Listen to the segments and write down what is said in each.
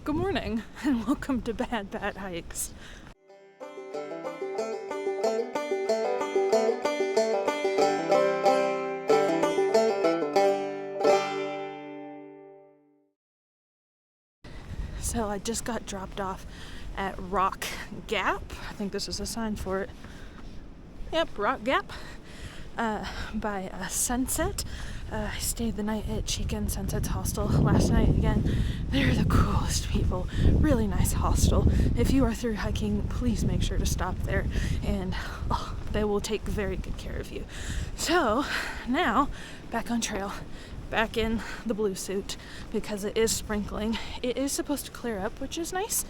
Good morning, and welcome to Bad Hikes. So I just got dropped off at Rock Gap. I think this is a sign for it. Yep, Rock Gap. By Sunset. I stayed the night at Chica and Sunset's hostel last night again. They're the coolest people. Really nice hostel. If you are through hiking, please make sure to stop there, and they will take very good care of you. So now, back on trail. Back in the blue suit because it is sprinkling. It is supposed to clear up, which is nice,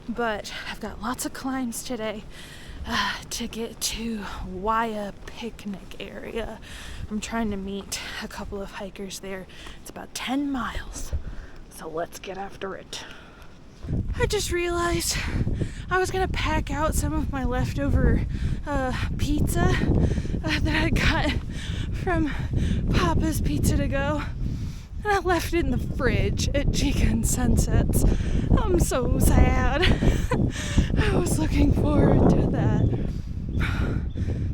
but I've got lots of climbs today to get to Waya picnic area. I'm trying to meet a couple of hikers there. It's about 10 miles, so let's get after it. I just realized I was gonna pack out some of my leftover pizza that I got from Papa's Pizza to Go, and I left it in the fridge at Chica and Sunset's. I'm so sad. I was looking forward to that.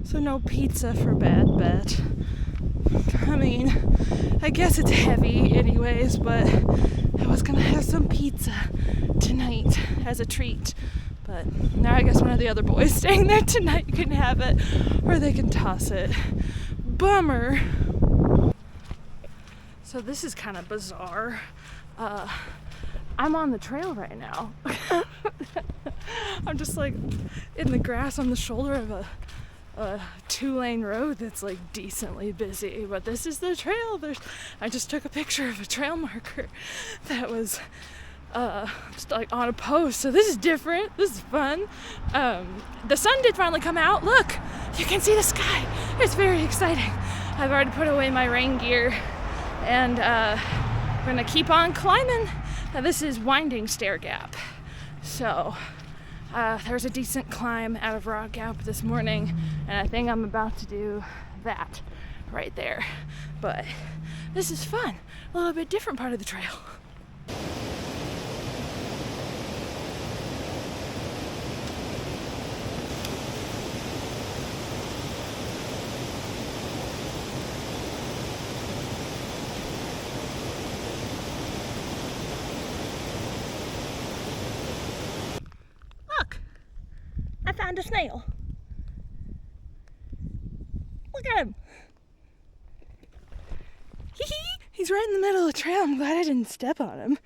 So no pizza for Bad Bet. I mean, I guess it's heavy anyways, but I was gonna have some pizza tonight as a treat. But now I guess one of the other boys staying there tonight can have it, or they can toss it. Bummer. So this is kind of bizarre. I'm on the trail right now. I'm just like in the grass on the shoulder of a 2-lane road that's like decently busy, but this is the trail. I just took a picture of a trail marker that was just like on a post, so this is different. This is fun. The sun did finally come out. Look, you can see the sky. It's very exciting. I've already put away my rain gear, and I'm gonna keep on climbing. Now, this is Winding Stair Gap, so there's a decent climb out of Rock Gap this morning, and I think I'm about to do that right there. But this is fun, a little bit different part of the trail. Look, I found a snail. Look at him. He's right in the middle of the trail. I'm glad I didn't step on him.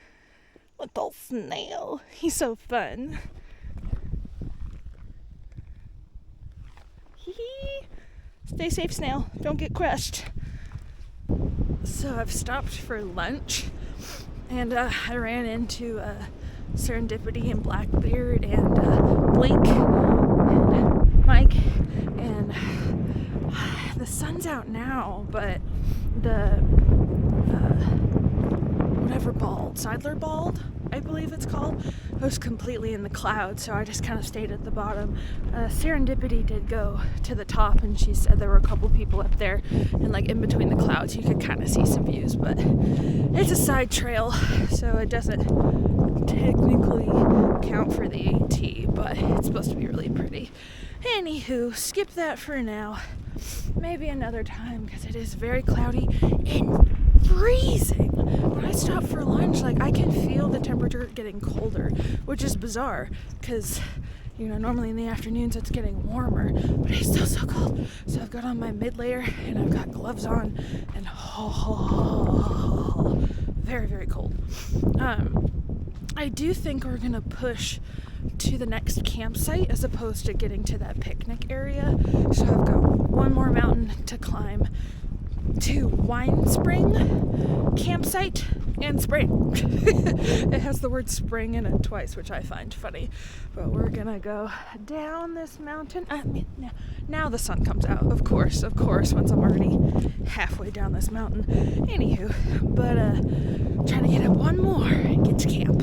Little snail. He's so fun. Stay safe, snail. Don't get crushed. So I've stopped for lunch, and I ran into Serendipity and Blackbeard and Blink and Mike, and the sun's out now, but the whatever bald, Seidler bald, I believe it's called, it was completely in the clouds, so I just kind of stayed at the bottom. Serendipity did go to the top, and she said there were a couple people up there, and like in between the clouds you could kind of see some views, but it's a side trail, so it doesn't technically count for the AT, but it's supposed to be really pretty. Anywho, skip that for now. Maybe another time, because it is very cloudy and freezing. When I stop for lunch, like I can feel the temperature getting colder, which is bizarre, because normally in the afternoons it's getting warmer, but it's still so cold. So I've got on my mid layer and I've got gloves on, and very, very cold. I do think we're gonna push to the next campsite as opposed to getting to that picnic area. So I've got one more mountain to climb to Wine Spring campsite and spring. It has the word spring in it twice, which I find funny. But we're gonna go down this mountain. Now the sun comes out, of course, once I'm already halfway down this mountain. Anywho, but trying to get up one more and get to camp.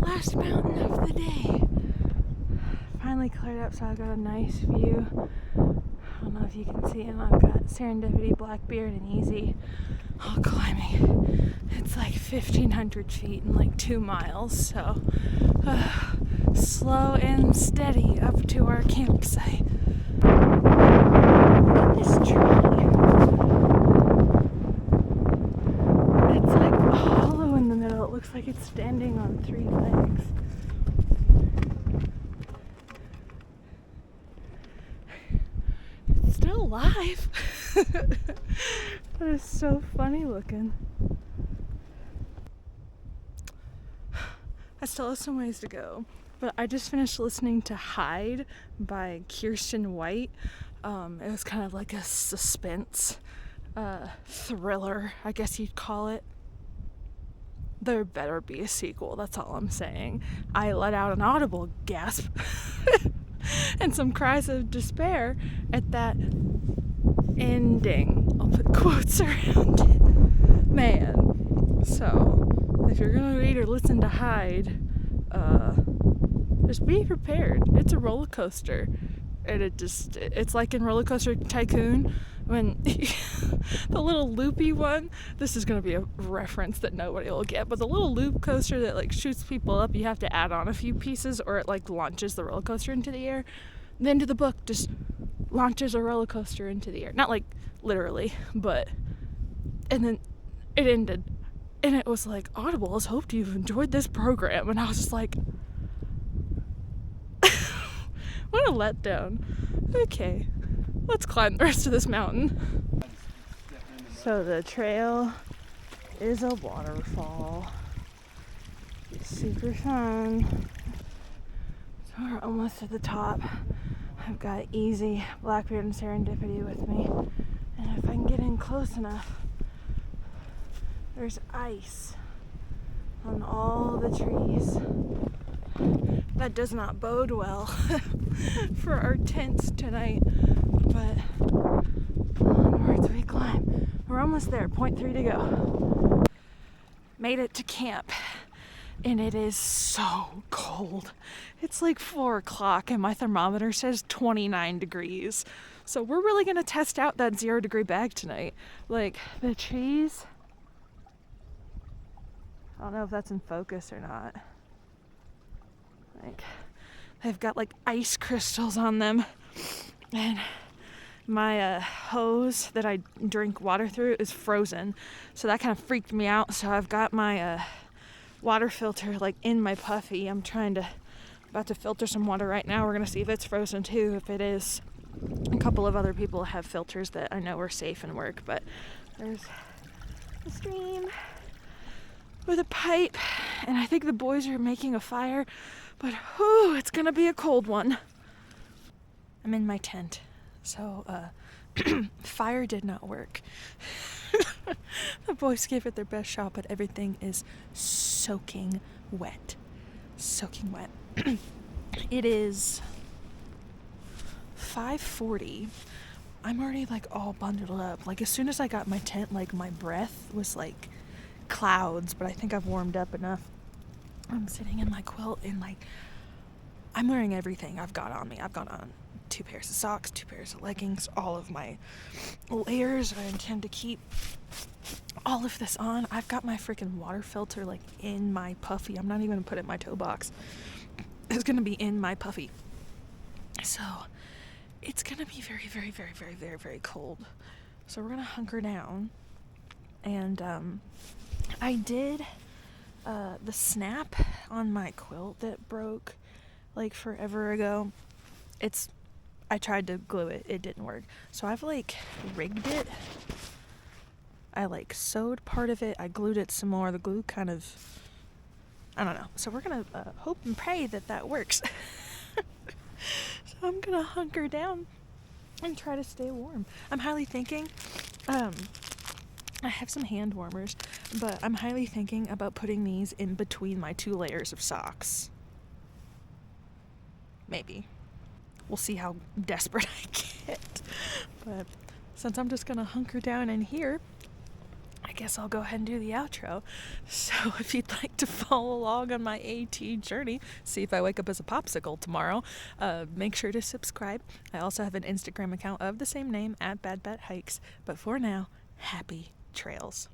Last mountain of the day. Finally cleared up, so I got a nice view don't know if you can see it. I've got Serendipity, Blackbeard, and Easy all climbing. It's like 1,500 feet and like 2 miles, so slow and steady up to our campsite. Look at this tree. It's like hollow in the middle. It looks like it's standing on 3 legs. It's still alive. That is so funny looking. I still have some ways to go, but I just finished listening to Hide by Kirsten White. It was kind of like a suspense thriller, I guess you'd call it. There better be a sequel, that's all I'm saying. I let out an audible gasp and some cries of despair at that ending. I'll put quotes around it. Man. So, if you're gonna read or listen to Hide, just be prepared. It's a roller coaster. And it's like in Roller Coaster Tycoon when the little loopy one, this is going to be a reference that nobody will get, but the little loop coaster that like shoots people up, you have to add on a few pieces or it like launches the roller coaster into the air. The end of the book just launches a roller coaster into the air. Not like literally, but, and then it ended. And it was like, Audible has hoped you've enjoyed this program. And I was just like, what a letdown. Okay, let's climb the rest of this mountain. So the trail is a waterfall. Super fun. So we're almost at the top. I've got Easy, Blackbeard, and Serendipity with me. And if I can get in close enough, there's ice on all the trees. That does not bode well for our tents tonight, but onwards we climb. We're almost there, 0.3 to go. Made it to camp, and it is so cold. It's like 4 o'clock and my thermometer says 29 degrees. So we're really gonna test out that 0-degree bag tonight. Like the trees, I don't know if that's in focus or not. Like, they've got like ice crystals on them, and my hose that I drink water through is frozen, so that kind of freaked me out. So I've got my water filter like in my puffy. I'm about to filter some water right now. We're gonna see if it's frozen too. If it is, a couple of other people have filters that I know are safe and work, but there's a stream with a pipe, and I think the boys are making a fire. But, whew, it's gonna be a cold one. I'm in my tent, so, fire did not work. The boys gave it their best shot, but everything is soaking wet. Soaking wet. It is 5:40. I'm already, like, all bundled up. Like, as soon as I got my tent, like, my breath was, like, clouds, but I think I've warmed up enough. I'm sitting in my quilt and like I'm wearing everything I've got on me. I've got on 2 pairs of socks, 2 pairs of leggings, all of my layers. I intend to keep all of this on. I've got my freaking water filter like in my puffy. I'm not even gonna put it in my toe box. It's gonna be in my puffy. So it's gonna be very, very, very, very, very, very cold. So we're gonna hunker down. And I did the snap on my quilt that broke like forever ago. I tried to glue it, it didn't work. So I've like rigged it. I like sewed part of it, I glued it some more. The glue kind of, I don't know. So we're gonna hope and pray that works. So I'm gonna hunker down and try to stay warm. I'm highly thinking, I have some hand warmers, but I'm highly thinking about putting these in between my 2 layers of socks. Maybe. We'll see how desperate I get. But since I'm just gonna hunker down in here, I guess I'll go ahead and do the outro. So if you'd like to follow along on my AT journey, see if I wake up as a popsicle tomorrow, make sure to subscribe. I also have an Instagram account of the same name, @BadBatHikes. But for now, happy trails.